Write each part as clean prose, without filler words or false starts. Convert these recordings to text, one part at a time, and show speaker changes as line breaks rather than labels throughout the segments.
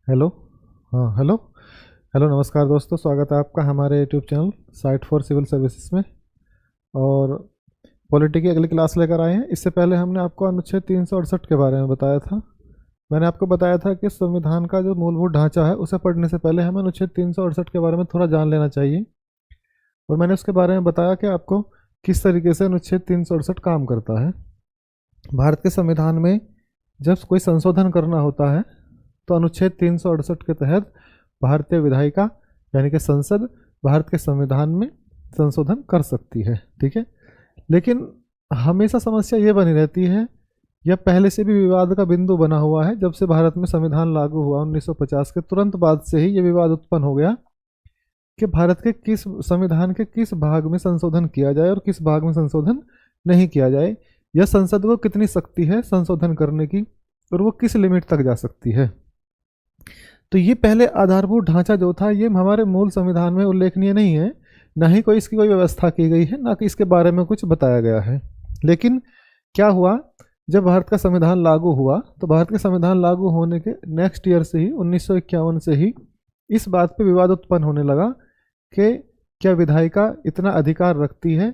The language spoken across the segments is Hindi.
हेलो। हाँ, हेलो। हेलो, नमस्कार दोस्तों, स्वागत है आपका हमारे YouTube channel site for civil services में। और पॉलिटी की अगली क्लास लेकर आए हैं। इससे पहले हमने आपको अनुच्छेद 368 के बारे में बताया था। मैंने आपको बताया था कि संविधान का जो मूलभूत ढांचा है उसे पढ़ने से पहले हमें अनुच्छेद 368 के बारे में थोड़ा जान लेना चाहिए। और मैंने उसके बारे में बताया कि आपको किस तरीके से अनुच्छेद 368 काम करता है। भारत के संविधान में जब कोई संशोधन करना होता है तो अनुच्छेद 368 के तहत भारतीय विधायिका यानी कि संसद भारत के संविधान में संशोधन कर सकती है। ठीक है, लेकिन हमेशा समस्या ये बनी रहती है, यह पहले से भी विवाद का बिंदु बना हुआ है। जब से भारत में संविधान लागू हुआ 1950 के तुरंत बाद से ही ये विवाद उत्पन्न हो गया कि भारत के किस संविधान के किस भाग में संशोधन किया जाए और किस भाग में संशोधन नहीं किया जाए, यह संसद को कितनी शक्ति है संशोधन करने की और वो किस लिमिट तक जा सकती है। तो ये पहले आधारभूत ढांचा जो था ये हमारे मूल संविधान में उल्लेखनीय नहीं है, ना ही कोई इसकी कोई व्यवस्था की गई है, ना कि इसके बारे में कुछ बताया गया है। लेकिन क्या हुआ, जब भारत का संविधान लागू हुआ तो भारत के संविधान लागू होने के नेक्स्ट ईयर से ही 1951 से ही इस बात पे विवाद उत्पन्न होने लगा कि क्या विधायिका इतना अधिकार रखती है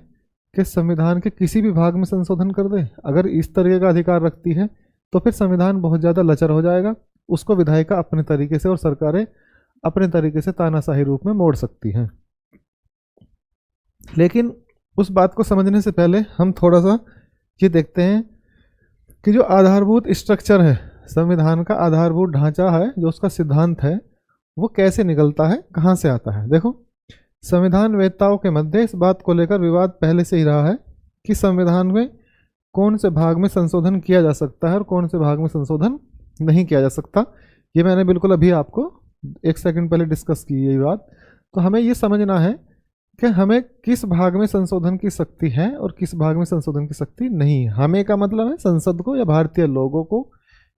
कि संविधान के किसी भी भाग में संशोधन कर दे। अगर इस तरीके का अधिकार रखती है तो फिर संविधान बहुत ज़्यादा लचर हो जाएगा, उसको विधायिका अपने तरीके से और सरकारें अपने तरीके से तानाशाही रूप में मोड़ सकती हैं। लेकिन उस बात को समझने से पहले हम थोड़ा सा ये देखते हैं कि जो आधारभूत स्ट्रक्चर है, संविधान का आधारभूत ढांचा है, जो उसका सिद्धांत है, वो कैसे निकलता है, कहाँ से आता है। देखो, संविधान वेत्ताओं के मध्य इस बात को लेकर विवाद पहले से ही रहा है कि संविधान में कौन से भाग में संशोधन किया जा सकता है और कौन से भाग में संशोधन नहीं किया जा सकता। ये मैंने बिल्कुल अभी आपको एक सेकंड पहले डिस्कस की ये बात। तो हमें ये समझना है कि हमें किस भाग में संशोधन की शक्ति है और किस भाग में संशोधन की शक्ति नहीं है। हमें का मतलब है संसद को या भारतीय लोगों को।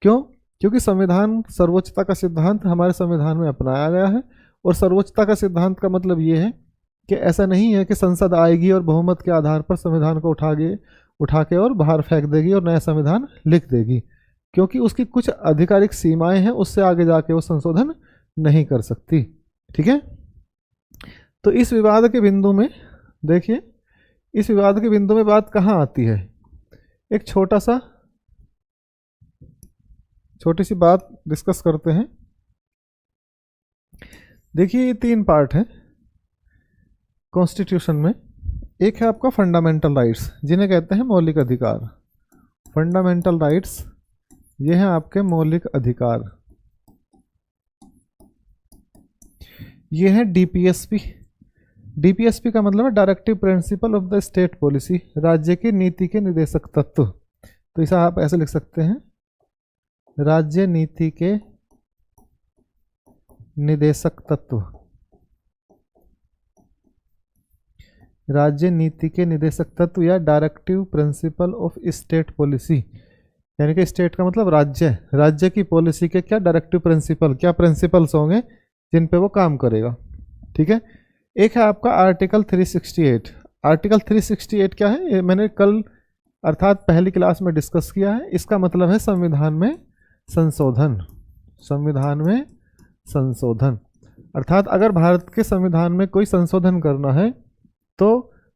क्यों? क्योंकि संविधान सर्वोच्चता का सिद्धांत हमारे संविधान में अपनाया गया है। और सर्वोच्चता का सिद्धांत का मतलब ये है कि ऐसा नहीं है कि संसद आएगी और बहुमत के आधार पर संविधान को उठा के और बाहर फेंक देगी और नया संविधान लिख देगी, क्योंकि उसकी कुछ आधिकारिक सीमाएं हैं, उससे आगे जाके वो संशोधन नहीं कर सकती। ठीक है, तो इस विवाद के बिंदु में देखिए, इस विवाद के बिंदु में बात कहाँ आती है। एक छोटी सी बात डिस्कस करते हैं। देखिए, ये 3 पार्ट है कॉन्स्टिट्यूशन में। एक है आपका फंडामेंटल राइट्स, जिन्हें कहते हैं मौलिक अधिकार। फंडामेंटल राइट्स ये हैं आपके मौलिक अधिकार। ये है डीपीएसपी। डीपीएसपी का मतलब है directive principle of the state policy, राज्य की नीति के निर्देशक तत्व। तो इसे आप ऐसे लिख सकते हैं, राज्य नीति के निर्देशक तत्व। राज्य नीति के निर्देशक तत्व या directive principle of state policy, यानी कि स्टेट का मतलब राज्य की पॉलिसी के क्या डायरेक्टिव प्रिंसिपल, क्या प्रिंसिपल्स होंगे जिन पे वो काम करेगा। ठीक है, एक है आपका आर्टिकल 368। आर्टिकल 368 क्या है, ये मैंने कल अर्थात पहली क्लास में डिस्कस किया है। इसका मतलब है संविधान में संशोधन। संविधान में संशोधन अर्थात अगर भारत के संविधान में कोई संशोधन करना है तो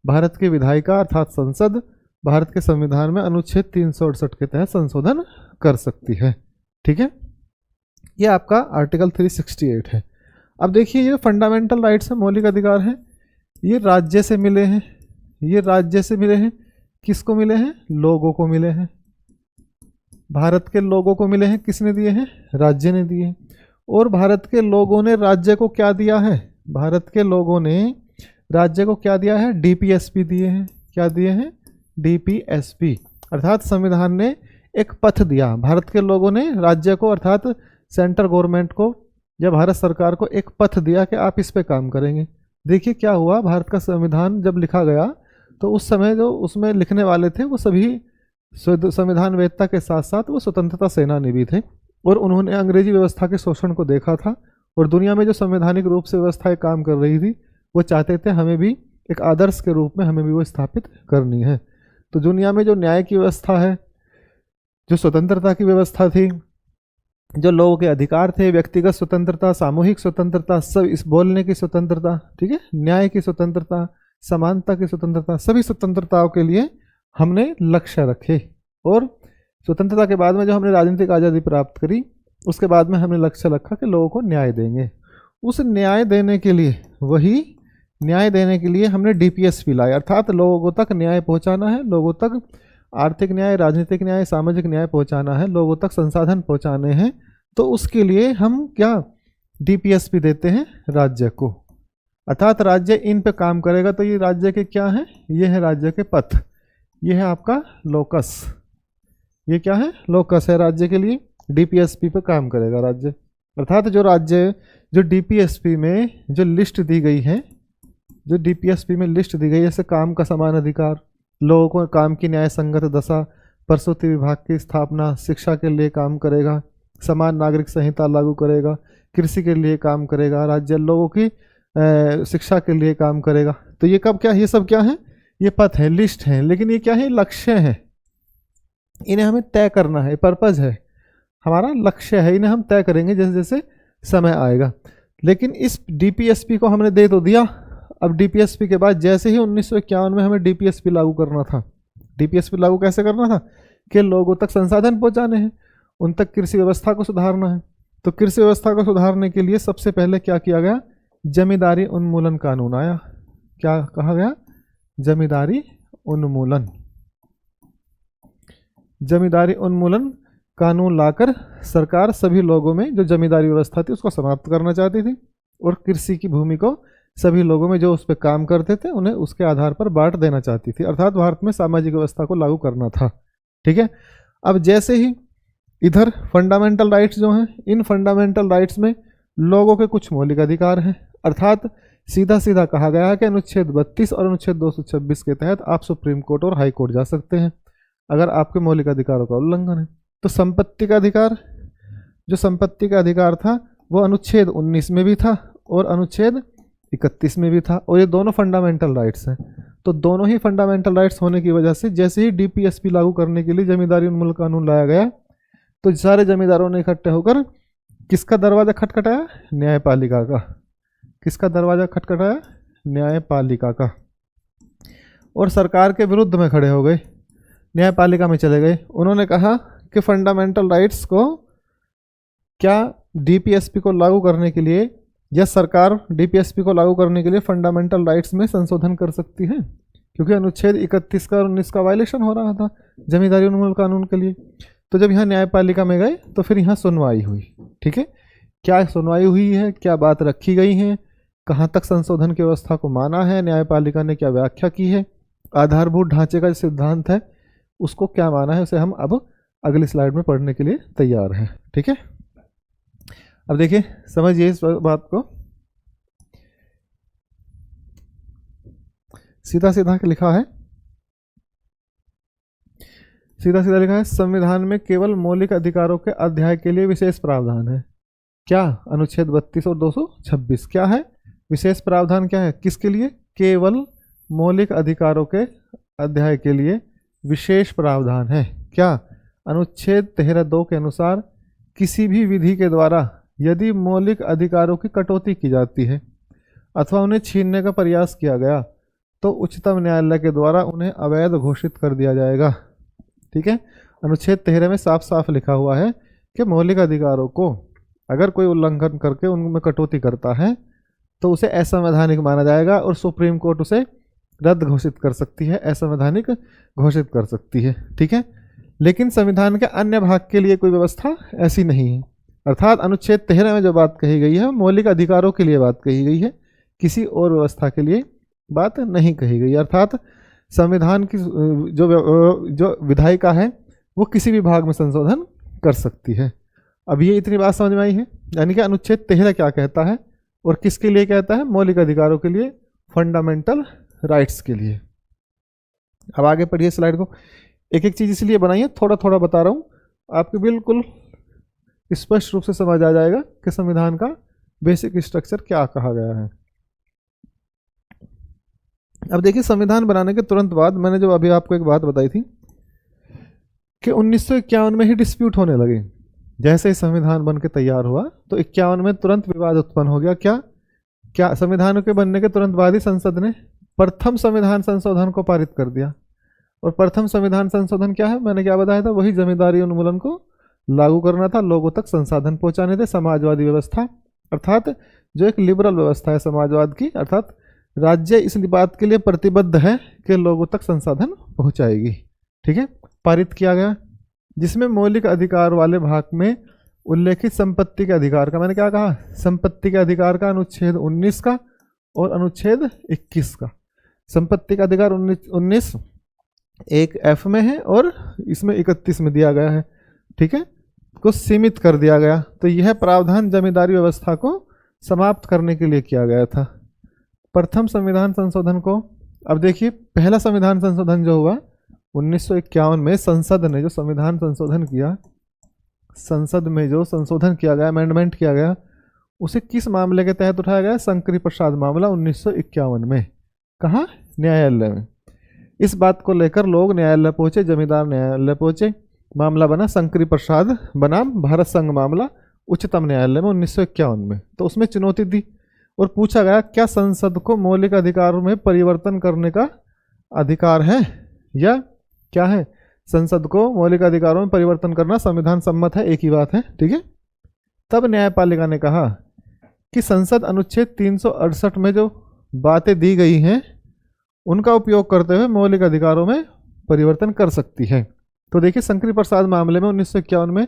भारत की विधायिका अर्थात संसद भारत के संविधान में अनुच्छेद 368 के तहत संशोधन कर सकती है। ठीक है, यह आपका आर्टिकल 368 है। अब देखिए, ये फंडामेंटल राइट्स है, मौलिक अधिकार है, ये राज्य से मिले हैं। ये राज्य से मिले हैं, किसको मिले हैं? लोगों को मिले हैं। भारत के लोगों को मिले हैं, किसने दिए हैं? राज्य ने दिए। और भारत के लोगों ने राज्य को क्या दिया है? भारत के लोगों ने राज्य को क्या दिया है? डीपीएसपी दिए हैं। क्या दिए हैं? डीपीएसपी। अर्थात संविधान ने एक पथ दिया, भारत के लोगों ने राज्य को अर्थात सेंट्रल गवर्नमेंट को या भारत सरकार को एक पथ दिया कि आप इस पे काम करेंगे। देखिए क्या हुआ, भारत का संविधान जब लिखा गया तो उस समय जो उसमें लिखने वाले थे वो सभी संविधान वेत्ता के साथ साथ वो स्वतंत्रता सेनानी भी थे और उन्होंने अंग्रेजी व्यवस्था के शोषण को देखा था। और दुनिया में जो संवैधानिक रूप से व्यवस्थाएं काम कर रही थी वो चाहते थे हमें भी एक आदर्श के रूप में हमें भी वो स्थापित करनी है। तो दुनिया में जो न्याय की व्यवस्था है, जो स्वतंत्रता की व्यवस्था थी, जो लोगों के अधिकार थे, व्यक्तिगत स्वतंत्रता, सामूहिक स्वतंत्रता, सब, इस बोलने की स्वतंत्रता, ठीक है, न्याय की स्वतंत्रता, समानता की स्वतंत्रता, सभी स्वतंत्रताओं के लिए हमने लक्ष्य रखे। और स्वतंत्रता के बाद में जो हमने राजनीतिक आज़ादी प्राप्त करी, उसके बाद में हमने लक्ष्य रखा कि लोगों को न्याय देंगे। उस न्याय देने के लिए, वही न्याय देने के लिए हमने डीपीएसपी लाया, अर्थात लोगों तक न्याय पहुंचाना है, लोगों तक आर्थिक न्याय, राजनीतिक न्याय, सामाजिक न्याय पहुंचाना है, लोगों तक संसाधन पहुंचाने हैं। तो उसके लिए हम क्या डीपीएसपी देते हैं राज्य को, अर्थात राज्य इन पे काम करेगा। तो ये राज्य के क्या है, ये है राज्य के पथ, ये है आपका लोकस, ये क्या है, लोकस है राज्य के लिए। डीपीएसपी पे काम करेगा राज्य, अर्थात जो राज्य, जो डीपीएसपी में जो लिस्ट दी गई है, जो डीपीएसपी में लिस्ट दी गई है, जैसे काम का समान अधिकार, लोगों को काम की न्याय संगत दशा, प्रसूति विभाग की स्थापना, शिक्षा के लिए काम करेगा, समान नागरिक संहिता लागू करेगा, कृषि के लिए काम करेगा, राज्य लोगों की शिक्षा के लिए काम करेगा। तो ये कब क्या, ये सब क्या है, ये पथ है, लिस्ट है, लेकिन ये क्या है, लक्ष्य है, इन्हें हमें तय करना है, पर्पज है, हमारा लक्ष्य है, इन्हें हम तय करेंगे जैसे जैसे समय आएगा। लेकिन इस डीपीएसपी को हमने दे तो दिया, अब डीपीएसपी के बाद जैसे ही 1951 में हमें डीपीएसपी लागू करना था, डीपीएसपी लागू कैसे करना था कि लोगों तक संसाधन पहुंचाने हैं, उन तक कृषि व्यवस्था को सुधारना है। तो कृषि व्यवस्था को सुधारने के लिए सबसे पहले क्या किया गया, जमींदारी उन्मूलन कानून आया। क्या कहा गया, जमींदारी उन्मूलन, जमींदारी उन्मूलन कानून लाकर सरकार सभी लोगों में जो जमींदारी व्यवस्था थी उसको समाप्त करना चाहती थी, और कृषि की भूमि को सभी लोगों में जो उस पर काम करते थे उन्हें उसके आधार पर बांट देना चाहती थी, अर्थात भारत में सामाजिक व्यवस्था को लागू करना था। ठीक है, अब जैसे ही इधर फंडामेंटल राइट्स जो हैं, इन फंडामेंटल राइट्स में लोगों के कुछ मौलिक अधिकार हैं, अर्थात सीधा सीधा कहा गया है कि अनुच्छेद 32 और अनुच्छेद 226 के तहत आप सुप्रीम कोर्ट और हाई कोर्ट जा सकते हैं अगर आपके मौलिक अधिकारों का उल्लंघन है। तो संपत्ति का अधिकार, जो संपत्ति का अधिकार था वो अनुच्छेद 19 में भी था और अनुच्छेद 31 में भी था, और ये दोनों फंडामेंटल राइट्स हैं। तो दोनों ही फंडामेंटल राइट्स होने की वजह से जैसे ही डीपीएसपी लागू करने के लिए जमींदारी उन्मूलन कानून लाया गया, तो सारे जमींदारों ने इकट्ठे होकर किसका दरवाजा खटखटाया, न्यायपालिका का। किसका दरवाजा खटखटाया, न्यायपालिका का, और सरकार के विरुद्ध में खड़े हो गए, न्यायपालिका में चले गए। उन्होंने कहा कि फंडामेंटल राइट्स को क्या डीपीएसपी को लागू करने के लिए, या सरकार डीपीएसपी को लागू करने के लिए फंडामेंटल राइट्स में संशोधन कर सकती है, क्योंकि अनुच्छेद 31 का और 19 का वायलेशन हो रहा था जमींदारी उन्मूलन कानून के लिए। तो जब यहाँ न्यायपालिका में गए तो फिर यहाँ सुनवाई हुई। ठीक है, क्या सुनवाई हुई है, क्या बात रखी गई है, कहाँ तक संशोधन की व्यवस्था को माना है, न्यायपालिका ने क्या व्याख्या की है, आधारभूत ढांचे का जो सिद्धांत है उसको क्या माना है, उसे हम अब अगली स्लाइड में पढ़ने के लिए तैयार हैं। ठीक है, अब देखिए समझिए इस बात को, सीधा सीधा लिखा है, सीधा सीधा लिखा है, संविधान में केवल मौलिक अधिकारों के अध्याय के लिए विशेष प्रावधान है। क्या, अनुच्छेद 32 और 226 क्या है, विशेष प्रावधान क्या है, किसके लिए, केवल मौलिक अधिकारों के अध्याय के लिए विशेष प्रावधान है। क्या, अनुच्छेद 13(2) के अनुसार किसी भी विधि के द्वारा यदि मौलिक अधिकारों की कटौती की जाती है अथवा उन्हें छीनने का प्रयास किया गया तो उच्चतम न्यायालय के द्वारा उन्हें अवैध घोषित कर दिया जाएगा। ठीक है, अनुच्छेद 13 में साफ साफ लिखा हुआ है कि मौलिक अधिकारों को अगर कोई उल्लंघन करके उनमें कटौती करता है तो उसे असंवैधानिक माना जाएगा और सुप्रीम कोर्ट उसे रद्द घोषित कर सकती है, असंवैधानिक घोषित कर सकती है। ठीक है, लेकिन संविधान के अन्य भाग के लिए कोई व्यवस्था ऐसी नहीं है, अर्थात अनुच्छेद 13 में जो बात कही गई है मौलिक अधिकारों के लिए बात कही गई है, किसी और व्यवस्था के लिए बात नहीं कही गई। अर्थात संविधान की जो विधायिका है वो किसी भी भाग में संशोधन कर सकती है। अब ये इतनी बात समझ में आई है, यानी कि अनुच्छेद 13 क्या कहता है और किसके लिए कहता है, मौलिक अधिकारों के लिए, फंडामेंटल राइट्स के लिए। अब आगे पढ़िए स्लाइड को, एक एक चीज़ इसलिए बनाई है, थोड़ा थोड़ा बता रहा हूँ, आपको बिल्कुल स्पष्ट रूप से समझ आ जाएगा कि संविधान का बेसिक स्ट्रक्चर क्या कहा गया है। अब देखिए, संविधान बनाने के तुरंत बाद मैंने जो अभी आपको एक बात बताई थी कि 1951 में ही डिस्प्यूट होने लगे। जैसे ही संविधान बन के तैयार हुआ तो 51 में तुरंत विवाद उत्पन्न हो गया। क्या क्या संविधान के बनने के तुरंत बाद ही संसद ने प्रथम संविधान संशोधन को पारित कर दिया। और प्रथम संविधान संशोधन क्या है, मैंने क्या बताया था, वही जमींदारी उन्मूलन को लागू करना था, लोगों तक संसाधन पहुंचाने थे, समाजवादी व्यवस्था, अर्थात जो एक लिबरल व्यवस्था है समाजवाद की, अर्थात राज्य इस बात के लिए प्रतिबद्ध है कि लोगों तक संसाधन पहुंचाएगी। ठीक है, पारित किया गया, जिसमें मौलिक अधिकार वाले भाग में उल्लेखित संपत्ति के अधिकार का, मैंने क्या कहा, संपत्ति के अधिकार का अनुच्छेद 19 का और अनुच्छेद 21 का। संपत्ति का अधिकार 19 एक एफ में है और इसमें 31 में दिया गया है। ठीक है, को सीमित कर दिया गया। तो यह प्रावधान जमींदारी व्यवस्था को समाप्त करने के लिए किया गया था। प्रथम संविधान संशोधन को, अब देखिए पहला संविधान संशोधन जो हुआ 1951 में संसद ने जो संविधान संशोधन किया, संसद में जो संशोधन किया गया, अमेंडमेंट किया गया, उसे किस मामले के तहत उठाया गया, शंकरी प्रसाद मामला 1951 में। कहाँ, न्यायालय में। इस बात को लेकर लोग न्यायालय पहुंचे, जमींदार न्यायालय पहुंचे, मामला बना शंकरी प्रसाद बनाम भारत संघ मामला उच्चतम न्यायालय में 1951 में। तो उसमें चुनौती दी और पूछा गया क्या संसद को मौलिक अधिकारों में परिवर्तन करने का अधिकार है या क्या है, संसद को मौलिक अधिकारों में परिवर्तन करना संविधान सम्मत है, एक ही बात है। ठीक है, तब न्यायपालिका ने कहा कि संसद अनुच्छेद 368 में जो बातें दी गई हैं उनका उपयोग करते हुए मौलिक अधिकारों में परिवर्तन कर सकती है। तो देखिए शंकरी प्रसाद मामले में 1951 में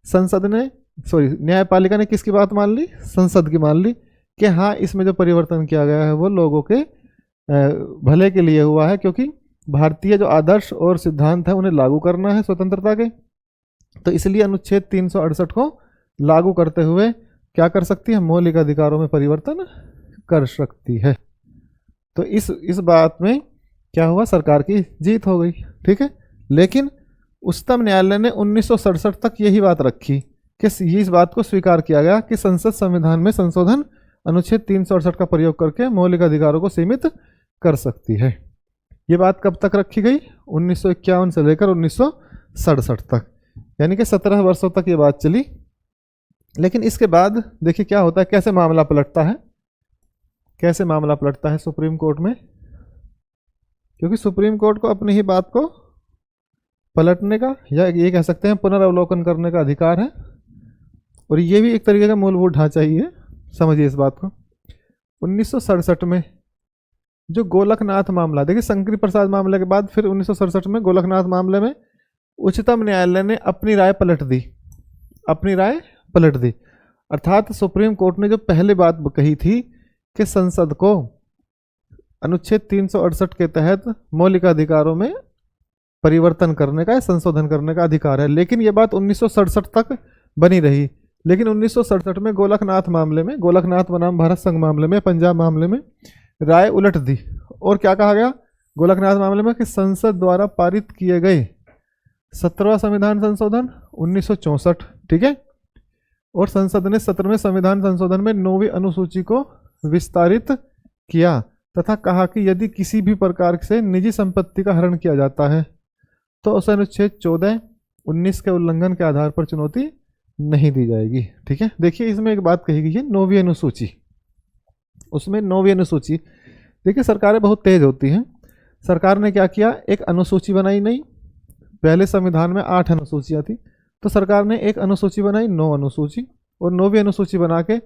संसद ने, न्यायपालिका ने किसकी बात मान ली, संसद की मान ली कि हाँ इसमें जो परिवर्तन किया गया है वो लोगों के भले के लिए हुआ है, क्योंकि भारतीय जो आदर्श और सिद्धांत है उन्हें लागू करना है स्वतंत्रता के, तो इसलिए अनुच्छेद 368 को लागू करते हुए क्या कर सकती है, मौलिक अधिकारों में परिवर्तन कर सकती है। तो इस बात में क्या हुआ, सरकार की जीत हो गई। ठीक है, लेकिन उच्चतम न्यायालय ने 1967 तक यही बात रखी कि इस बात को स्वीकार किया गया कि संसद संविधान में संशोधन अनुच्छेद 368 का प्रयोग करके मौलिक अधिकारों को सीमित कर सकती है। ये बात कब तक रखी गई, 1951 से लेकर 1967 तक, यानी कि 17 वर्षों तक ये बात चली। लेकिन इसके बाद देखिए क्या होता है, कैसे मामला पलटता है, कैसे मामला पलटता है सुप्रीम कोर्ट में, क्योंकि सुप्रीम कोर्ट को अपनी ही बात को पलटने का या ये कह सकते हैं पुनर्वलोकन करने का अधिकार है, और ये भी एक तरीके का मूलभूत ढांचा ही है, समझिए इस बात को। 1967 में जो गोलकनाथ मामला, देखिए शंकरी प्रसाद मामले के बाद फिर 1967 में गोलकनाथ मामले में उच्चतम न्यायालय ने अपनी राय पलट दी, अपनी राय पलट दी। अर्थात सुप्रीम कोर्ट ने जो पहले बात कही थी कि संसद को अनुच्छेद 368 के तहत मौलिक अधिकारों में परिवर्तन करने का, संशोधन करने का अधिकार है, लेकिन ये बात 1967 तक बनी रही। लेकिन 1967 में गोलकनाथ मामले में, गोलकनाथ बनाम भारत संघ मामले में, पंजाब मामले में राय उलट दी और क्या कहा गया गोलकनाथ मामले में कि संसद द्वारा पारित किए गए 17वां संविधान संशोधन 1964, ठीक है, और संसद ने 17वें संविधान संशोधन में 9वीं अनुसूची को विस्तारित किया तथा कहा कि यदि किसी भी प्रकार से निजी संपत्ति का हरण किया जाता है तो उसे अनुच्छेद 14-19 के उल्लंघन के आधार पर चुनौती नहीं दी जाएगी। ठीक है, देखिए इसमें एक बात कही गई है 9वीं अनुसूची, उसमें 9वीं अनुसूची, देखिए सरकारें बहुत तेज होती हैं। सरकार ने क्या किया, एक अनुसूची बनाई, नहीं पहले संविधान में 8 अनुसूचियाँ थी, तो सरकार ने एक अनुसूची बनाई 9 अनुसूची, और 9वीं अनुसूची बना के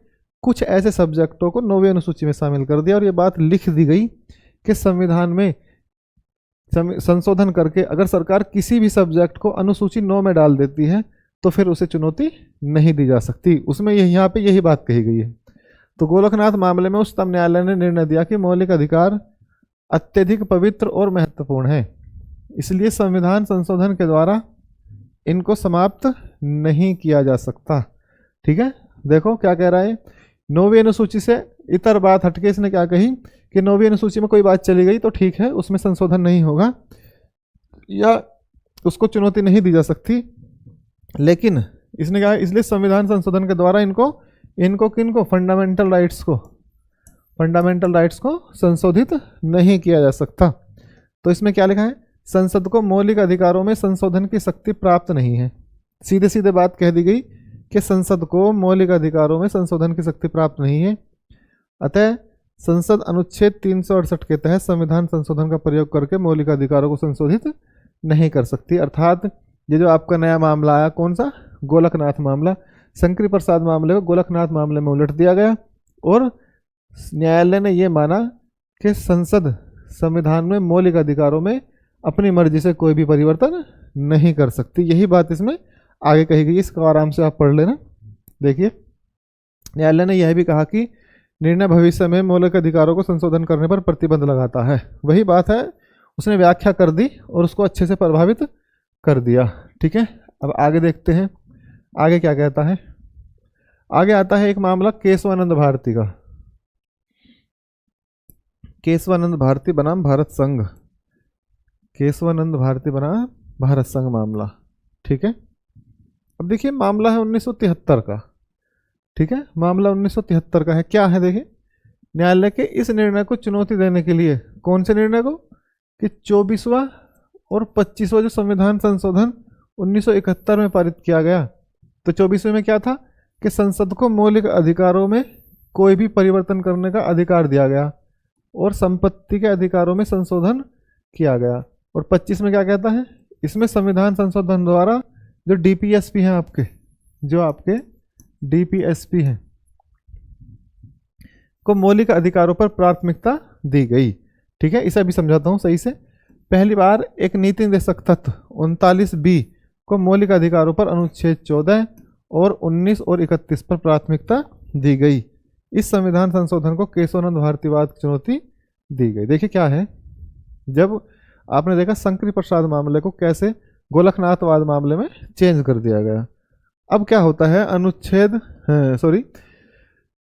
कुछ ऐसे सब्जेक्टों को 9वीं अनुसूची में शामिल कर दिया, और ये बात लिख दी गई कि संविधान में संशोधन करके अगर सरकार किसी भी सब्जेक्ट को अनुसूची 9 में डाल देती है तो फिर उसे चुनौती नहीं दी जा सकती। उसमें यहाँ पे यही बात कही गई है। तो गोलकनाथ मामले में उच्चतम न्यायालय ने निर्णय दिया कि मौलिक अधिकार अत्यधिक पवित्र और महत्वपूर्ण है, इसलिए संविधान संशोधन के द्वारा इनको समाप्त नहीं किया जा सकता। ठीक है, देखो क्या कह रहा है, 9वीं अनुसूची से इतर बात हटके इसने क्या कही कि 9वीं अनुसूची में कोई बात चली गई तो ठीक है, उसमें संशोधन नहीं होगा या उसको चुनौती नहीं दी जा सकती, लेकिन इसने कहा इसलिए संविधान संशोधन के द्वारा इनको किनको फंडामेंटल राइट्स को संशोधित नहीं किया जा सकता। तो इसमें क्या लिखा है, संसद को मौलिक अधिकारों में संशोधन की शक्ति प्राप्त नहीं है। सीधे सीधे बात कह दी गई कि संसद को मौलिक अधिकारों में संशोधन की शक्ति प्राप्त नहीं है, अतः संसद अनुच्छेद 368 के तहत संविधान संशोधन का प्रयोग करके मौलिक अधिकारों को संशोधित नहीं कर सकती। अर्थात ये जो आपका नया मामला आया, कौन सा, गोलकनाथ मामला, शंकरी प्रसाद मामले को गोलकनाथ मामले में उलट दिया गया और न्यायालय ने यह माना कि संसद संविधान में मौलिक अधिकारों में अपनी मर्जी से कोई भी परिवर्तन नहीं कर सकती। यही बात इसमें आगे कही गई, इसको आराम से आप पढ़ लेना। देखिए, न्यायालय ने यह भी कहा कि निर्णय भविष्य में मौलिक अधिकारों को संशोधन करने पर प्रतिबंध लगाता है। वही बात है, उसने व्याख्या कर दी और उसको अच्छे से प्रभावित कर दिया। ठीक है, अब आगे देखते हैं आगे क्या कहता है। आगे आता है एक मामला केशवानंद भारती का। केशवानंद भारती बनाम भारत संघ, केशवानंद भारती बनाम भारत संघ मामला। ठीक है, अब देखिए मामला है 1973 का। ठीक है, मामला 1973 का है। क्या है देखिए, न्यायालय के इस निर्णय को चुनौती देने के लिए, कौन से निर्णय को, कि 24वां और 25वां जो संविधान संशोधन 1971 में पारित किया गया, तो 24वें में क्या था कि संसद को मौलिक अधिकारों में कोई भी परिवर्तन करने का अधिकार दिया गया और संपत्ति के अधिकारों में संशोधन किया गया। और 25 में क्या कहता है, इसमें संविधान संशोधन द्वारा जो डीपीएसपी हैं आपके, जो आपके डीपीएसपी हैं को मौलिक अधिकारों पर प्राथमिकता दी गई। ठीक है, इसे अभी समझाता हूं सही से। पहली बार एक नीति निर्देशक तत्व 39B को मौलिक अधिकारों पर अनुच्छेद 14 और 19 और 31 पर प्राथमिकता दी गई। इस संविधान संशोधन को केशवानंद भारतीवाद की चुनौती दी गई। देखिए क्या है, जब आपने देखा शंकरी प्रसाद मामले को कैसे गोलकनाथवाद मामले में चेंज कर दिया गया। अब क्या होता है,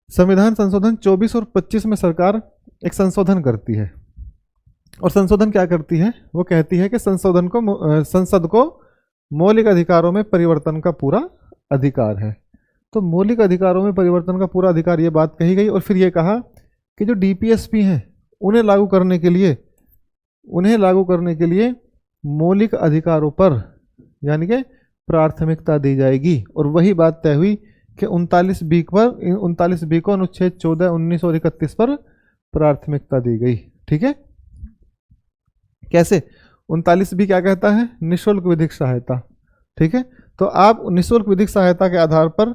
संविधान संशोधन 24 और 25 में सरकार एक संशोधन करती है और संशोधन क्या करती है, वो कहती है कि संसद को मौलिक अधिकारों में परिवर्तन का पूरा अधिकार है। तो मौलिक अधिकारों में परिवर्तन का पूरा अधिकार, ये बात कही गई। और फिर ये कहा कि जो डीपीएसपी हैं उन्हें लागू करने के लिए मौलिक अधिकारों पर यानी कि प्राथमिकता दी जाएगी। और वही बात तय हुई कि 39B को अनुच्छेद 14, 19 और 31 पर प्राथमिकता दी गई। ठीक है, कैसे, 39B क्या कहता है, निःशुल्क विधिक सहायता। ठीक है, तो आप निःशुल्क विधिक सहायता के आधार पर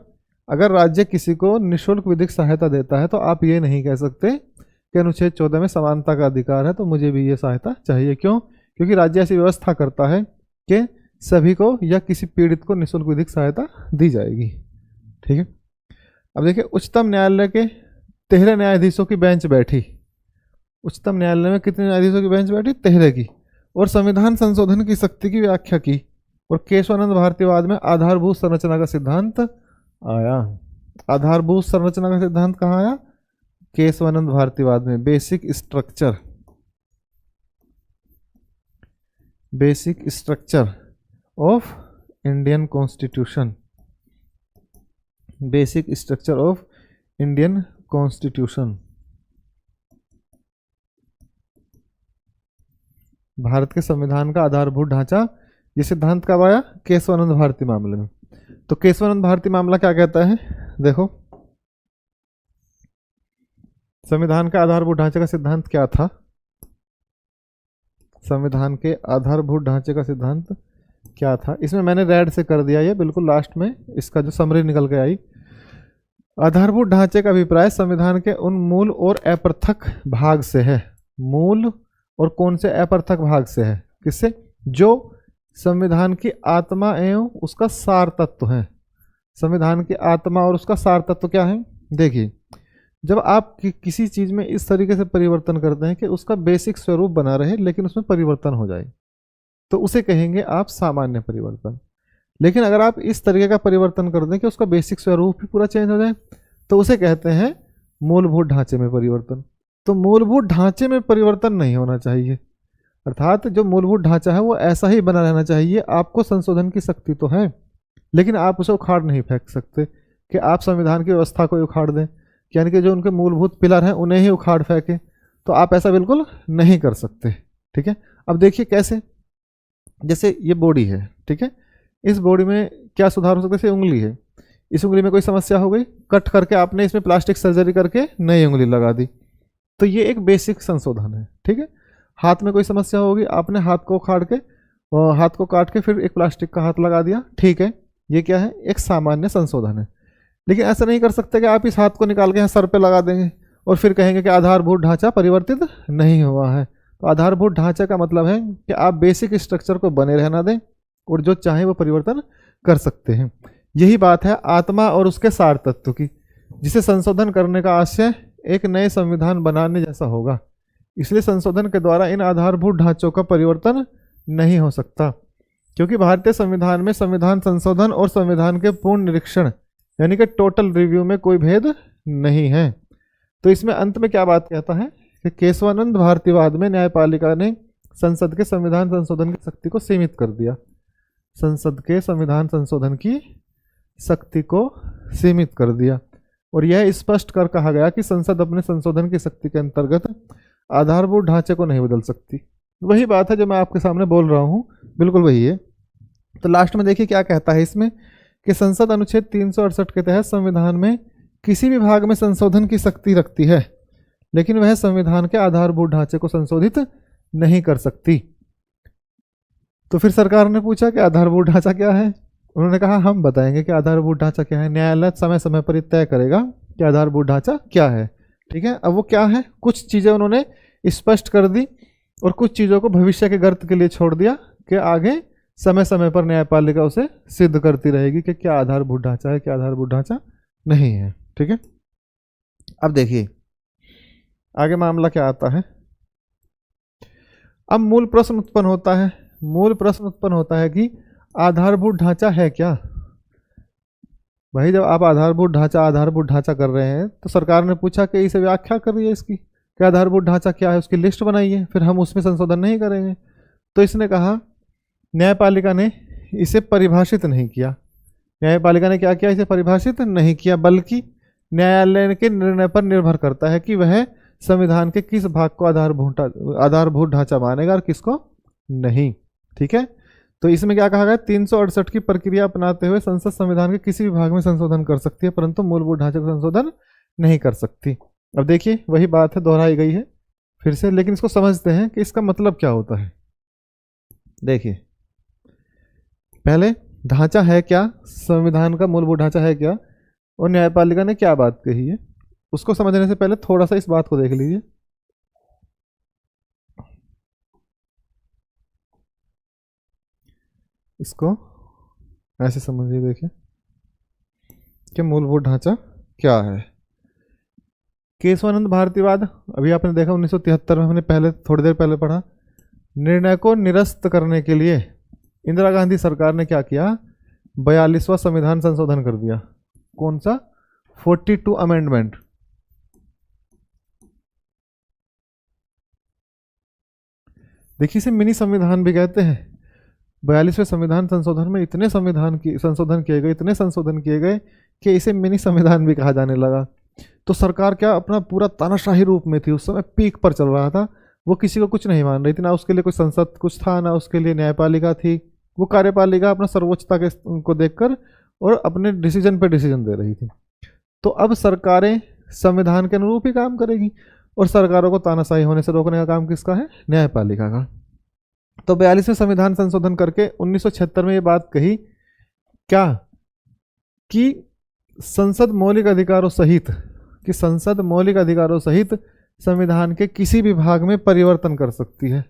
अगर राज्य किसी को निःशुल्क विधिक सहायता देता है तो आप ये नहीं कह सकते कि अनुच्छेद 14 में समानता का अधिकार है तो मुझे भी ये सहायता चाहिए। क्यों, क्योंकि राज्य ऐसी व्यवस्था करता है कि सभी को या किसी पीड़ित को निःशुल्क विधिक सहायता दी जाएगी। ठीक है, अब देखिए उच्चतम न्यायालय के 13 न्यायाधीशों की बेंच बैठी। उच्चतम न्यायालय में कितने न्यायाधीशों की बेंच बैठी, 13 की, और संविधान संशोधन की शक्ति की व्याख्या की। और केशवानंद भारतीवाद में आधारभूत संरचना का सिद्धांत आया। आधारभूत संरचना का सिद्धांत कहाँ आया, केशवानंद भारतीवाद में। Basic structure of Indian constitution, basic structure of Indian constitution, Bharat के संविधान का आधारभूत ढांचा। ये सिद्धांत कब आया, केशवानंद भारती मामले में। तो केशवानंद भारती मामला क्या कहता है, देखो संविधान के आधारभूत ढांचे का सिद्धांत क्या था, संविधान के आधारभूत ढांचे का सिद्धांत क्या था, इसमें मैंने रेड से कर दिया, ये बिल्कुल लास्ट में इसका जो समरी निकल के आई। आधारभूत ढांचे का अभिप्राय संविधान के उन मूल और अपृथक भाग से है। मूल और कौन से अपृथक भाग से है, किससे, जो संविधान की आत्मा एवं उसका सार तत्व है। संविधान की आत्मा और उसका सार तत्व क्या है, देखिए जब आप किसी चीज में इस तरीके से परिवर्तन करते हैं कि उसका बेसिक स्वरूप बना रहे लेकिन उसमें परिवर्तन हो जाए तो उसे कहेंगे आप सामान्य परिवर्तन। लेकिन अगर आप इस तरीके का परिवर्तन कर दें कि उसका बेसिक स्वरूप भी पूरा चेंज हो जाए तो उसे कहते हैं मूलभूत ढांचे में परिवर्तन। तो मूलभूत ढांचे में परिवर्तन नहीं होना चाहिए, अर्थात जो मूलभूत ढांचा है वो ऐसा ही बना रहना चाहिए। आपको संशोधन की शक्ति तो है लेकिन आप उसे उखाड़ नहीं फेंक सकते कि आप संविधान की व्यवस्था को उखाड़ दें, यानी कि जो उनके मूलभूत पिलर हैं उन्हें ही उखाड़ फेंकें, तो आप ऐसा बिल्कुल नहीं कर सकते। ठीक है, अब देखिए कैसे, जैसे ये बॉडी है, ठीक है, इस बॉडी में क्या सुधार हो सकता है, जैसे उंगली है, इस उंगली में कोई समस्या हो गई, कट करके आपने इसमें प्लास्टिक सर्जरी करके नई उंगली लगा दी, तो ये एक बेसिक संशोधन है। ठीक है, हाथ में कोई समस्या होगी, आपने हाथ को काट के फिर एक प्लास्टिक का हाथ लगा दिया, ठीक है, ये क्या है, एक सामान्य संशोधन है। लेकिन ऐसा नहीं कर सकते कि आप इस हाथ को निकाल के यहाँ सर पे लगा देंगे और फिर कहेंगे कि आधारभूत ढांचा परिवर्तित नहीं हुआ है। तो आधारभूत ढांचे का मतलब है कि आप बेसिक स्ट्रक्चर को बने रहना दें और जो चाहे वो परिवर्तन कर सकते हैं। यही बात है आत्मा और उसके सार तत्व की, जिसे संशोधन करने का आशय एक नए संविधान बनाने जैसा होगा। इसलिए संशोधन के द्वारा इन आधारभूत ढांचों का परिवर्तन नहीं हो सकता, क्योंकि भारतीय संविधान में संविधान संशोधन और संविधान के पूर्ण निरीक्षण यानी कि टोटल रिव्यू में कोई भेद नहीं है। तो इसमें अंत में क्या बात कहता है कि केशवानंद भारतीवाद में न्यायपालिका ने संसद के संविधान संशोधन की शक्ति को सीमित कर दिया। संसद के संविधान संशोधन की शक्ति को सीमित कर दिया और यह स्पष्ट कर कहा गया कि संसद अपने संशोधन की शक्ति के अंतर्गत आधारभूत ढांचे को नहीं बदल सकती। वही बात है जो मैं आपके सामने बोल रहा हूँ, बिल्कुल वही है। तो लास्ट में देखिए क्या कहता है इसमें कि संसद अनुच्छेद 368 के तहत संविधान में किसी भी भाग में संशोधन की शक्ति रखती है, लेकिन वह संविधान के आधारभूत ढांचे को संशोधित नहीं कर सकती। तो फिर सरकार ने पूछा कि आधारभूत ढांचा क्या है, उन्होंने कहा हम बताएंगे कि आधारभूत ढांचा क्या है। न्यायालय समय समय पर तय करेगा कि आधारभूत ढांचा क्या है। ठीक है, अब वो क्या है, कुछ चीज़ें उन्होंने स्पष्ट कर दी और कुछ चीज़ों को भविष्य के गर्त के लिए छोड़ दिया कि आगे समय समय पर न्यायपालिका उसे सिद्ध करती रहेगी कि क्या आधारभूत ढांचा है, क्या आधारभूत ढांचा नहीं है। ठीक है, अब देखिए आगे मामला क्या आता है। अब मूल प्रश्न उत्पन्न होता है कि आधारभूत ढांचा है क्या। भाई जब आप आधारभूत ढांचा कर रहे हैं तो सरकार ने पूछा कि इसे व्याख्या करिए इसकी, कि आधारभूत ढांचा क्या है, उसकी लिस्ट बनाइए, फिर हम उसमें संशोधन नहीं करेंगे। तो इसने कहा, न्यायपालिका ने इसे परिभाषित नहीं किया। न्यायपालिका ने क्या किया, इसे परिभाषित नहीं किया, बल्कि न्यायालय के निर्णय पर निर्भर करता है कि वह संविधान के किस भाग को आधारभूत ढांचा मानेगा और किसको नहीं। ठीक है, तो इसमें क्या कहा गया, 368 की प्रक्रिया अपनाते हुए संसद संविधान के किसी भी भाग में संशोधन कर सकती है, परंतु मूलभूत ढांचे को संशोधन नहीं कर सकती। अब देखिए वही बात है, दोहराई गई है फिर से, लेकिन इसको समझते हैं कि इसका मतलब क्या होता है। देखिए पहले ढांचा है क्या, संविधान का मूलभूत ढांचा है क्या, और न्यायपालिका ने क्या बात कही है, उसको समझने से पहले थोड़ा सा इस बात को देख लीजिए। इसको ऐसे समझिए, देखिए कि मूलभूत ढांचा क्या है। केशवानंद भारतीवाद अभी आपने देखा 1973 में, हमने पहले थोड़ी देर पहले पढ़ा। निर्णय को निरस्त करने के लिए इंदिरा गांधी सरकार ने क्या किया, 42वां संविधान संशोधन कर दिया। कौन सा, 42 अमेंडमेंट। देखिए इसे मिनी संविधान भी कहते हैं। 42वें संविधान संशोधन में इतने संशोधन किए गए कि इसे मिनी संविधान भी कहा जाने लगा। तो सरकार क्या अपना पूरा तानाशाही रूप में थी, उस समय पीक पर चल रहा था, वो किसी को कुछ नहीं मान रही थी, ना उसके लिए कोई संसद कुछ था, ना उसके लिए न्यायपालिका थी। वो कार्यपालिका अपना सर्वोच्चता के को देखकर और अपने डिसीजन पे डिसीजन दे रही थी। तो अब सरकारें संविधान के अनुरूप ही काम करेगी और सरकारों को तानाशाही होने से रोकने का काम किसका है, न्यायपालिका का। तो 42वें संविधान संशोधन करके 1976 में ये बात कही क्या, कि संसद मौलिक अधिकारों सहित संविधान के किसी भी भाग में परिवर्तन कर सकती है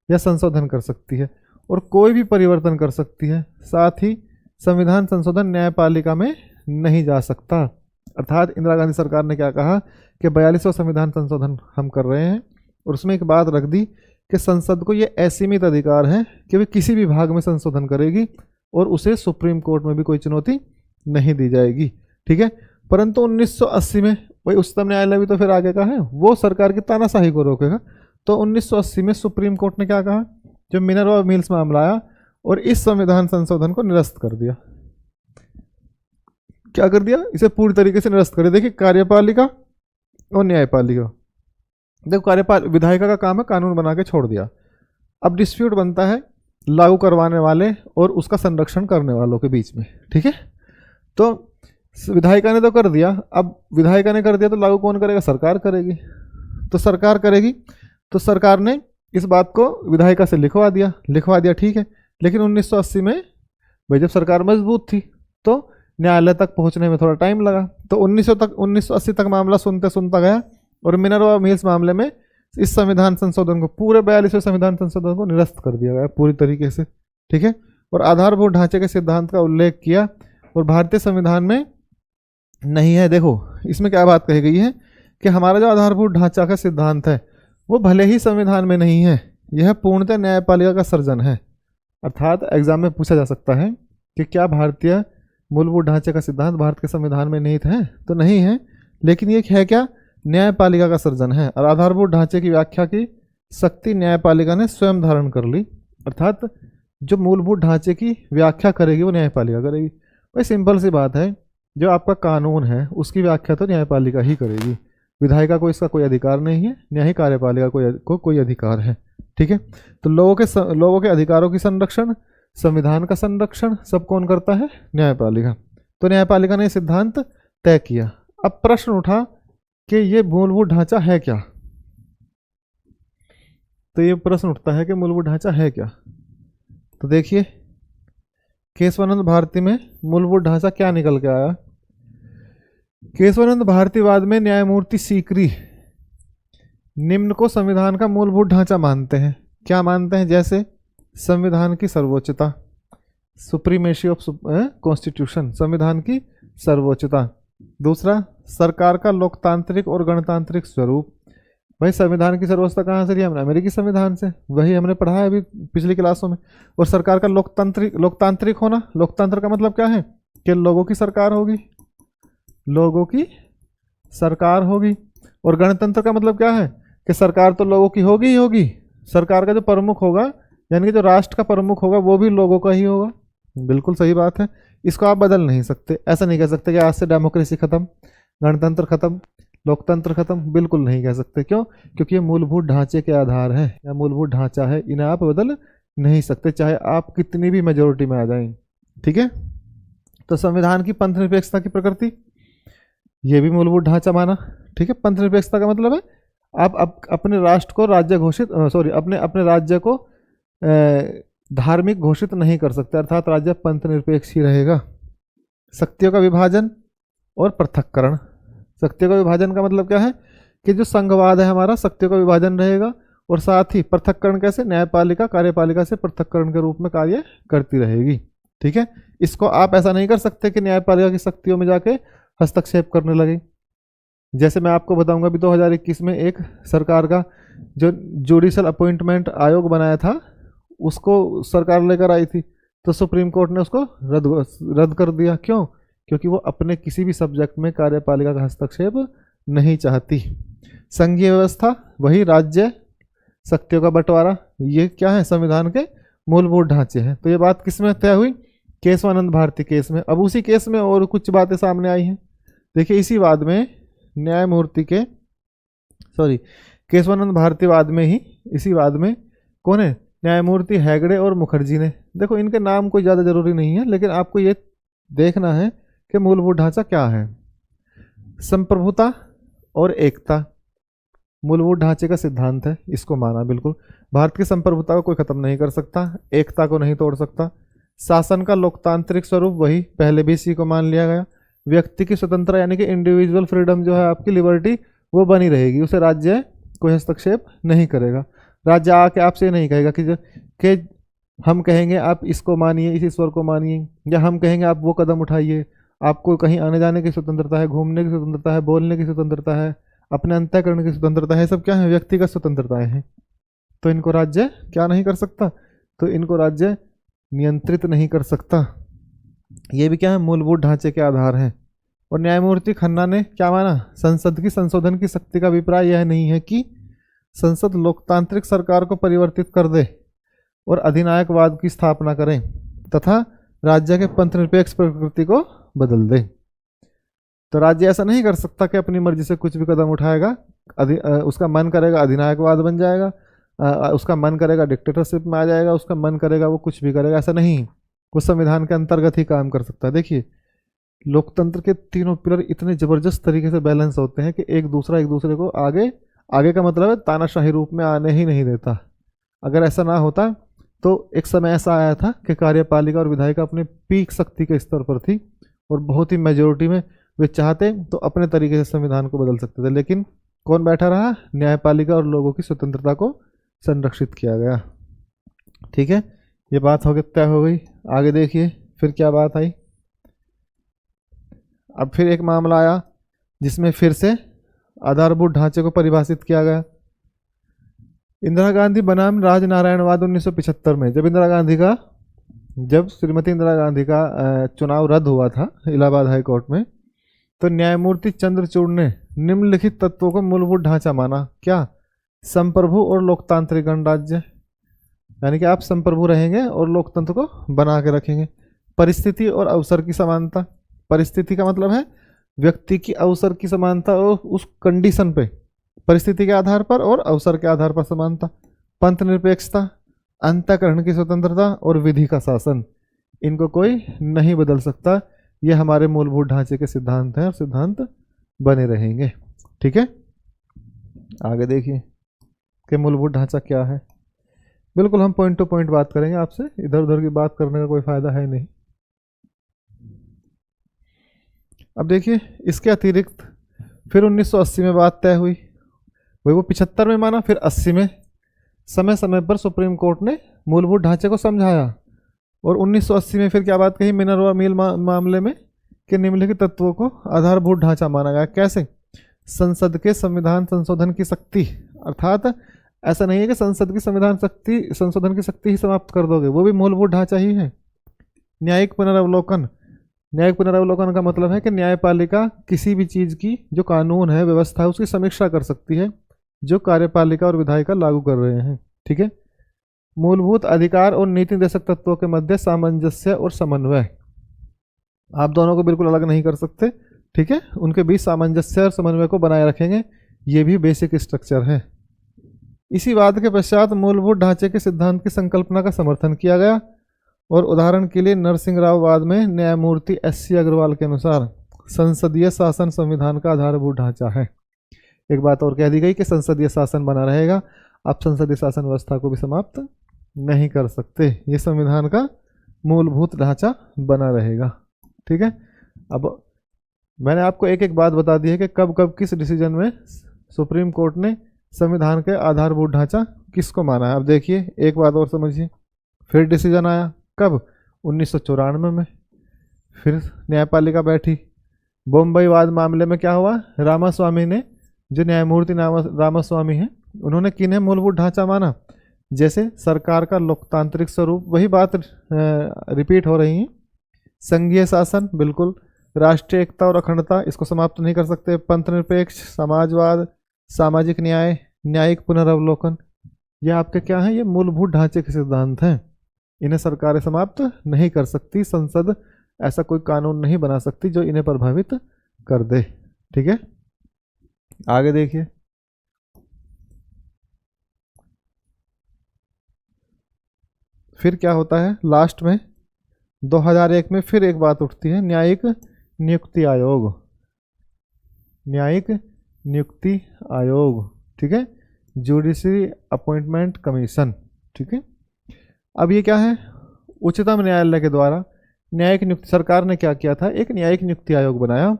या संशोधन कर सकती है, और कोई भी परिवर्तन कर सकती है। साथ ही संविधान संशोधन न्यायपालिका में नहीं जा सकता। अर्थात इंदिरा गांधी सरकार ने क्या कहा कि 42वां संविधान संशोधन हम कर रहे हैं, और उसमें एक बात रख दी कि संसद को ये असीमित अधिकार है कि वे किसी भी भाग में संशोधन करेगी और उसे सुप्रीम कोर्ट में भी कोई चुनौती नहीं दी जाएगी। ठीक है, परंतु 1980 में वही उच्चतम न्यायालय भी तो फिर आगे का है, वो सरकार की तानाशाही को रोकेगा। तो 1980 में सुप्रीम कोर्ट ने क्या कहा, जो मिनरवा मिल्स मामला आया और इस संविधान संशोधन को निरस्त कर दिया। क्या कर दिया, इसे पूरी तरीके से निरस्त कर दिया। देखिए कार्यपालिका और न्यायपालिका, देखो विधायिका का काम है कानून बना के छोड़ दिया। अब डिस्प्यूट बनता है लागू करवाने वाले और उसका संरक्षण करने वालों के बीच में। ठीक है, तो विधायिका ने तो कर दिया, अब विधायिका ने कर दिया तो लागू कौन करेगा? सरकार करेगी। तो सरकार करेगी, तो सरकार ने इस बात को विधायिका से लिखवा दिया ठीक है। लेकिन 1980 में भाई जब सरकार मजबूत थी तो न्यायालय तक पहुंचने में थोड़ा टाइम लगा, तो 1980 तक मामला सुनता गया और मिनर्वा मिल्स मामले में इस संविधान संशोधन को, पूरे 42वें संविधान संशोधन को निरस्त कर दिया गया पूरी तरीके से, ठीक है। और आधारभूत ढांचे के सिद्धांत का उल्लेख किया और भारतीय संविधान में नहीं है। देखो इसमें क्या बात कही गई है कि हमारा जो आधारभूत ढांचा का सिद्धांत है वो भले ही संविधान में नहीं है, यह पूर्णतः न्यायपालिका का सर्जन है। अर्थात एग्जाम में पूछा जा सकता है कि क्या भारतीय मूलभूत ढांचे का सिद्धांत भारत के संविधान में निहित है? तो नहीं है, लेकिन ये है क्या? न्यायपालिका का सर्जन है। और आधारभूत ढांचे की व्याख्या की शक्ति न्यायपालिका ने स्वयं धारण कर ली। अर्थात जो मूलभूत ढांचे की व्याख्या करेगी वो न्यायपालिका करेगी। भाई सिंपल सी बात है, जो आपका कानून है उसकी व्याख्या तो न्यायपालिका ही करेगी, विधायिका को इसका कोई अधिकार नहीं है, न्यायिक कार्यपालिका को कोई अधिकार है, ठीक है। तो लोगों के अधिकारों की संरक्षण, संविधान का संरक्षण सब कौन करता है? न्यायपालिका। तो न्यायपालिका ने सिद्धांत तय किया। अब प्रश्न उठा कि ये मूलभूत ढांचा है क्या? तो ये प्रश्न उठता है कि मूलभूत ढांचा है क्या? तो देखिए केशवानंद भारती में मूलभूत ढांचा क्या निकल के आया। केशवानंद भारतीवाद में न्यायमूर्ति सीकरी निम्न को संविधान का मूलभूत ढांचा मानते हैं। क्या मानते हैं? जैसे संविधान की सर्वोच्चता, सुप्रीमेसी ऑफ कॉन्स्टिट्यूशन, संविधान की सर्वोच्चता। दूसरा, सरकार का लोकतांत्रिक और गणतांत्रिक स्वरूप। भाई संविधान की सर्वोच्चता कहाँ से लिया हमने? अमेरिकी संविधान से, वही हमने पढ़ा है अभी पिछली क्लासों में। और सरकार का लोकतांत्रिक होना, लोकतंत्र का मतलब क्या है? कि लोगों की सरकार होगी, लोगों की सरकार होगी। और गणतंत्र का मतलब क्या है? कि सरकार तो लोगों की होगी ही होगी, सरकार का जो प्रमुख होगा यानी कि जो राष्ट्र का प्रमुख होगा वो भी लोगों का ही होगा। बिल्कुल सही बात है, इसको आप बदल नहीं सकते। ऐसा नहीं कह सकते कि आज से डेमोक्रेसी खत्म, गणतंत्र खत्म, लोकतंत्र खत्म, बिल्कुल नहीं कह सकते। क्यों? क्योंकि ये मूलभूत ढांचे के आधार है या मूलभूत ढांचा है, इन्हें आप बदल नहीं सकते चाहे आप कितनी भी मेजोरिटी में आ जाएं, ठीक है। तो संविधान की पंथ निरपेक्षता की प्रकृति, ये भी मूलभूत ढांचा माना, ठीक है। पंथ निरपेक्षता का मतलब है आप अपने राष्ट्र को राज्य घोषित अपने राज्य को धार्मिक घोषित नहीं कर सकते, अर्थात राज्य पंथ निरपेक्ष ही रहेगा। शक्तियों का विभाजन और पृथक्करण। शक्तियों का विभाजन का मतलब क्या है? कि जो संघवाद है हमारा, शक्तियों का विभाजन रहेगा और साथ ही पृथक्करण कैसे? न्यायपालिका कार्यपालिका से पृथक्करण के रूप में कार्य करती रहेगी, ठीक है। इसको आप ऐसा नहीं कर सकते कि न्यायपालिका की शक्तियों में जाके हस्तक्षेप करने लगे। जैसे मैं आपको बताऊंगा अभी 2021 में एक सरकार का जो जुडिशल अपॉइंटमेंट आयोग बनाया था उसको सरकार लेकर आई थी, तो सुप्रीम कोर्ट ने उसको रद्द कर दिया। क्यों? क्योंकि वो अपने किसी भी सब्जेक्ट में कार्यपालिका का हस्तक्षेप नहीं चाहती। संघीय व्यवस्था, वही राज्य शक्तियों का बंटवारा, ये क्या है? संविधान के मूलभूत ढांचे हैं। तो ये बात किस में तय हुई? केशवानंद भारती केस में। अब उसी केस में और कुछ बातें सामने आई हैं। देखिए इसी वाद में न्यायमूर्ति के केशवानंद भारतीवाद में ही, इसी वाद में कौन है? न्यायमूर्ति हेगड़े और मुखर्जी ने। देखो इनके नाम कोई ज़्यादा जरूरी नहीं है, लेकिन आपको ये देखना है कि मूलभूत ढांचा क्या है। संप्रभुता और एकता मूलभूत ढांचे का सिद्धांत है, इसको माना बिल्कुल। भारत की संप्रभुता को कोई खत्म नहीं कर सकता, एकता को नहीं तोड़ सकता। शासन का लोकतांत्रिक स्वरूप, वही पहले भी इसी को मान लिया गया। व्यक्ति की स्वतंत्रता यानी कि इंडिविजुअल फ्रीडम जो है आपकी लिबर्टी, वो बनी रहेगी, उसे राज्य कोई हस्तक्षेप नहीं करेगा। राज्य आके आपसे ये नहीं कहेगा कि हम कहेंगे आप इसको मानिए, इस ईश्वर को मानिए, या हम कहेंगे आप वो कदम उठाइए। आपको कहीं आने जाने की स्वतंत्रता है, घूमने की स्वतंत्रता है, बोलने की स्वतंत्रता है, अपने अंतःकरण की स्वतंत्रता है, सब क्या है? व्यक्तिगत स्वतंत्रताएं हैं। तो इनको राज्य क्या नहीं कर सकता? तो इनको राज्य नियंत्रित नहीं कर सकता। ये भी क्या है? मूलभूत ढांचे के आधार हैं। और न्यायमूर्ति खन्ना ने क्या माना? संसद की संशोधन की शक्ति का अभिप्राय यह नहीं है कि संसद लोकतांत्रिक सरकार को परिवर्तित कर दे और अधिनायकवाद की स्थापना करें तथा राज्य के पंथ निरपेक्ष प्रकृति को बदल दे। तो राज्य ऐसा नहीं कर सकता कि अपनी मर्जी से कुछ भी कदम उठाएगा, उसका मन करेगा अधिनायकवाद बन जाएगा, उसका मन करेगा डिक्टेटरशिप में आ जाएगा, उसका मन करेगा वो कुछ भी करेगा, ऐसा नहीं। वो संविधान के अंतर्गत ही काम कर सकता है। देखिए लोकतंत्र के तीनों पिलर इतने जबरदस्त तरीके से बैलेंस होते हैं कि एक दूसरे को आगे आगे का मतलब है तानाशाही रूप में आने ही नहीं देता। अगर ऐसा ना होता तो एक समय ऐसा आया था कि कार्यपालिका और विधायिका अपनी पीक शक्ति के स्तर पर थी और बहुत ही मेजोरिटी में वे चाहते तो अपने तरीके से संविधान को बदल सकते थे, लेकिन कौन बैठा रहा? न्यायपालिका और लोगों की स्वतंत्रता को संरक्षित किया गया। ठीक है, ये बात हो गई, तय हो गई। आगे देखिए फिर क्या बात आई। अब फिर एक मामला आया जिसमें फिर से आधारभूत ढांचे को परिभाषित किया गया। इंदिरा गांधी बनाम राजनारायणवाद 1975 में जब श्रीमती इंदिरा गांधी का चुनाव रद्द हुआ था इलाहाबाद हाई कोर्ट में, तो न्यायमूर्ति चंद्रचूड़ ने निम्नलिखित तत्वों को मूलभूत ढांचा माना। क्या? संप्रभु और लोकतांत्रिक गणराज्य, यानी कि आप संप्रभु रहेंगे और लोकतंत्र को बना के रखेंगे। परिस्थिति और अवसर की समानता, परिस्थिति का मतलब है व्यक्ति की अवसर की समानता और उस कंडीशन पे, परिस्थिति के आधार पर और अवसर के आधार पर समानता। पंथ निरपेक्षता, अंतःकरण की स्वतंत्रता और विधि का शासन, इनको कोई नहीं बदल सकता। ये हमारे मूलभूत ढांचे के सिद्धांत हैं और सिद्धांत बने रहेंगे। ठीक है, आगे देखिए कि मूलभूत ढांचा क्या है। बिल्कुल हम पॉइंट टू पॉइंट बात करेंगे, आपसे इधर उधर की बात करने का कोई फायदा है नहीं। अब देखिए इसके अतिरिक्त फिर 1980 में बात तय हुई, वही वो 75 में माना, फिर 80 में समय समय पर सुप्रीम कोर्ट ने मूलभूत ढांचे को समझाया और 1980 में फिर क्या बात कही मिनर्वा मिल मामले में कि निम्नलिखित तत्वों को आधारभूत ढांचा माना गया। कैसे? संसद के संविधान संशोधन की शक्ति, अर्थात ऐसा नहीं है कि संसद की संशोधन की शक्ति ही समाप्त कर दोगे, वो भी मूलभूत ढांचा ही है। न्यायिक पुनरावलोकन, न्यायिक पुनरावलोकन का मतलब है कि न्यायपालिका किसी भी चीज़ की जो कानून है, व्यवस्था है, उसकी समीक्षा कर सकती है जो कार्यपालिका और विधायिका लागू कर रहे हैं। ठीक है, मूलभूत अधिकार और नीति निर्देशक तत्वों के मध्य सामंजस्य और समन्वय, आप दोनों को बिल्कुल अलग नहीं कर सकते। ठीक है, उनके बीच सामंजस्य और समन्वय को बनाए रखेंगे, ये भी बेसिक स्ट्रक्चर है। इसी वाद के पश्चात मूलभूत ढांचे के सिद्धांत की संकल्पना का समर्थन किया गया और उदाहरण के लिए नरसिंह राव वाद में न्यायमूर्ति SC अग्रवाल के अनुसार संसदीय शासन संविधान का आधारभूत ढांचा है। एक बात और कह दी गई कि संसदीय शासन बना रहेगा, आप संसदीय शासन व्यवस्था को भी समाप्त नहीं कर सकते, ये संविधान का मूलभूत ढांचा बना रहेगा। ठीक है, अब मैंने आपको एक एक बात बता दी है कि कब कब किस डिसीजन में सुप्रीम कोर्ट ने संविधान के आधारभूत ढांचा किसको माना है। अब देखिए एक बात और समझिए, फिर डिसीजन आया कब? 1994 में, फिर न्यायपालिका बैठी। बम्बई वाद मामले में क्या हुआ? रामास्वामी ने, जो न्यायमूर्ति रामास्वामी हैं, उन्होंने किन्हें मूलभूत ढांचा माना? जैसे सरकार का लोकतांत्रिक स्वरूप, वही बात रिपीट हो रही है। संघीय शासन, बिल्कुल। राष्ट्रीय एकता और अखंडता, इसको समाप्त नहीं कर सकते। पंथ निरपेक्ष, समाजवाद, सामाजिक न्याय, न्यायिक पुनरावलोकन, ये आपके क्या हैं? ये मूलभूत ढांचे के सिद्धांत हैं, इन्हें सरकारें समाप्त नहीं कर सकती। संसद ऐसा कोई कानून नहीं बना सकती जो इन्हें प्रभावित कर दे। ठीक है, आगे देखिए। फिर क्या होता है लास्ट में? 2001 में फिर एक बात उठती है, न्यायिक नियुक्ति आयोग, न्यायिक नियुक्ति आयोग। ठीक है, जुडिशरी अपॉइंटमेंट कमीशन। ठीक है, अब ये क्या है? उच्चतम न्यायालय के द्वारा न्यायिक नियुक्ति, सरकार ने क्या किया था? एक न्यायिक नियुक्ति आयोग बनाया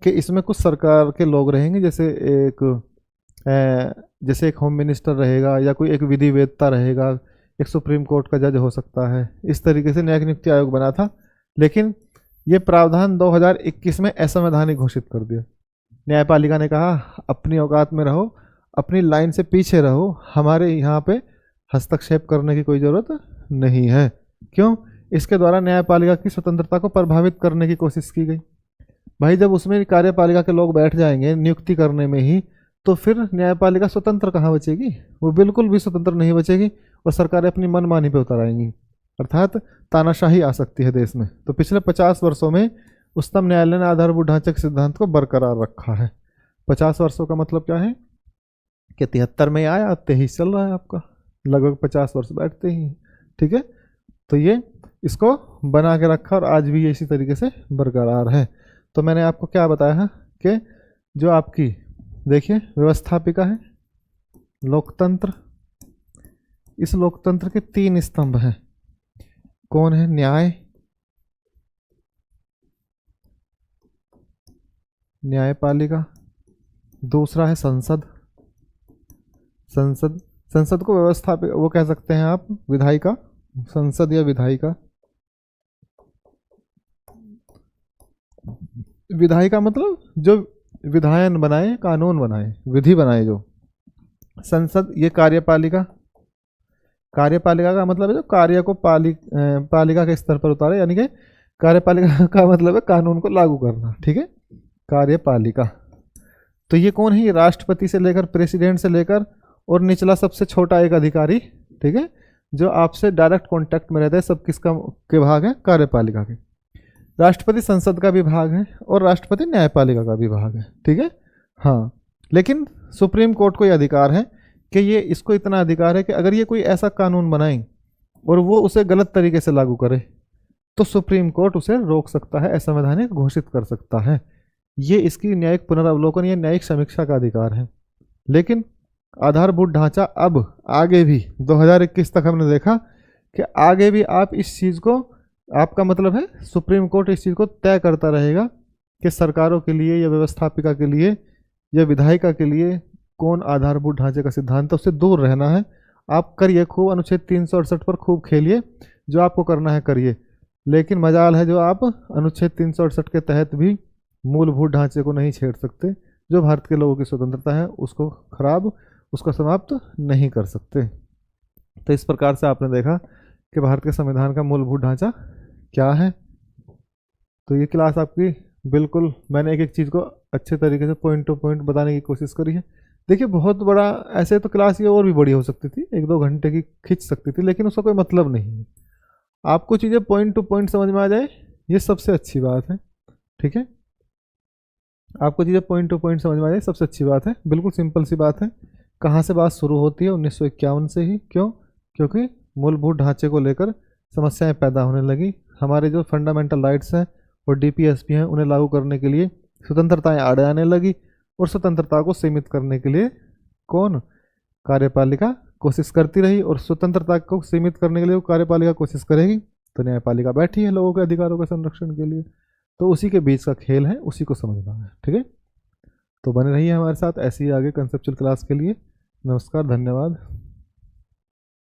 कि इसमें कुछ सरकार के लोग रहेंगे, जैसे एक होम मिनिस्टर रहेगा या कोई एक विधि वेदता रहेगा, एक सुप्रीम कोर्ट का जज हो सकता है। इस तरीके से न्यायिक नियुक्ति आयोग बना था, लेकिन ये प्रावधान 2021 में असंवैधानिक घोषित कर दिया। न्यायपालिका ने कहा अपनी औकात में रहो, अपनी लाइन से पीछे रहो, हमारे यहाँ पे हस्तक्षेप करने की कोई ज़रूरत नहीं है। क्यों? इसके द्वारा न्यायपालिका की स्वतंत्रता को प्रभावित करने की कोशिश की गई। भाई जब उसमें कार्यपालिका के लोग बैठ जाएंगे नियुक्ति करने में ही, तो फिर न्यायपालिका स्वतंत्र कहाँ बचेगी? वो बिल्कुल भी स्वतंत्र नहीं बचेगी और सरकारें अपनी मनमानी पे उतर आएंगी, अर्थात तानाशाही आ सकती है देश में। तो पिछले 50 वर्षों में उच्चतम न्यायालय ने आधारभूत ढांचे के सिद्धांत को बरकरार रखा है। 50 वर्षों का मतलब क्या है कि 73 में आया, 23 चल रहा है आपका, लगभग 50 वर्ष बैठते ही। ठीक है, तो ये इसको बना के रखा और आज भी ये इसी तरीके से बरकरार है। तो मैंने आपको क्या बताया है कि जो आपकी देखिए व्यवस्थापिका है, लोकतंत्र, इस लोकतंत्र के 3 स्तंभ हैं। कौन है? न्याय, न्यायपालिका, दूसरा है संसद। संसद, संसद को व्यवस्थापिका वो कह सकते हैं आप, विधायिका, संसद या विधायिका। विधायिका मतलब जो विधायन बनाए, कानून बनाए, विधि बनाए जो। संसद ये कार्यपालिका, कार्यपालिका का मतलब है जो कार्य को पालिका के स्तर पर उतारे, यानी कि कार्यपालिका का मतलब है कानून को लागू करना, ठीक है, कार्यपालिका। तो ये कौन है? ये राष्ट्रपति से लेकर, प्रेसिडेंट से लेकर और निचला सबसे छोटा एक अधिकारी, ठीक है, जो आपसे डायरेक्ट कांटेक्ट में रहता है, सब किसका के भाग है? कार्यपालिका के। राष्ट्रपति संसद का भी भाग है और राष्ट्रपति न्यायपालिका का भी भाग है, ठीक है। हाँ, लेकिन सुप्रीम कोर्ट को यह अधिकार है कि ये इसको इतना अधिकार है कि अगर ये कोई ऐसा कानून बनाए और वो उसे गलत तरीके से लागू करे तो सुप्रीम कोर्ट उसे रोक सकता है, असंवैधानिक घोषित कर सकता है। ये इसकी न्यायिक पुनरावलोकन या न्यायिक समीक्षा का अधिकार है। लेकिन आधारभूत ढांचा अब आगे भी 2021 तक हमने देखा कि आगे भी आप इस चीज़ को, आपका मतलब है सुप्रीम कोर्ट इस चीज़ को तय करता रहेगा कि सरकारों के लिए या व्यवस्थापिका के लिए या विधायिका के लिए कौन आधारभूत ढांचे का सिद्धांत है, उससे दूर रहना है। आप करिए खूब, अनुच्छेद 368 पर खूब खेलिए, जो आपको करना है करिए, लेकिन मजाल है जो आप अनुच्छेद 368 के तहत भी मूलभूत ढांचे को नहीं छेड़ सकते। जो भारत के लोगों की स्वतंत्रता है उसको खराब, उसको समाप्त नहीं कर सकते। तो इस प्रकार से आपने देखा कि भारत के संविधान का मूलभूत ढांचा क्या है। तो ये क्लास आपकी बिल्कुल, मैंने एक एक चीज़ को अच्छे तरीके से पॉइंट टू पॉइंट बताने की कोशिश करी है। देखिए बहुत बड़ा, ऐसे तो क्लास ये और भी बड़ी हो सकती थी, 1-2 घंटे की खिंच सकती थी, लेकिन उसका कोई मतलब नहीं है। आपको चीज़ें पॉइंट टू पॉइंट समझ में आ जाए, ये सबसे अच्छी बात है, ठीक है। आपको चीज़ें पॉइंट टू पॉइंट समझ में आ जाए, सबसे अच्छी बात है। बिल्कुल सिंपल सी बात है। कहाँ से बात शुरू होती है? 1951 से ही। क्यों? क्योंकि मूलभूत ढांचे को लेकर समस्याएं पैदा होने लगी। हमारे जो फंडामेंटल राइट्स हैं और डीपीएसपी हैं, उन्हें लागू करने के लिए स्वतंत्रताएं आड़े आने लगी, और स्वतंत्रता को सीमित करने के लिए कौन? कार्यपालिका कोशिश करती रही, और स्वतंत्रता को सीमित करने के लिए वो कार्यपालिका कोशिश करेगी तो न्यायपालिका बैठी है लोगों के अधिकारों के संरक्षण के लिए। तो उसी के बीच का खेल है, उसी को समझना है, ठीक है। तो बने रहिए हमारे साथ ऐसे ही आगे कंसेप्चुअल क्लास के लिए। नमस्कार, धन्यवाद।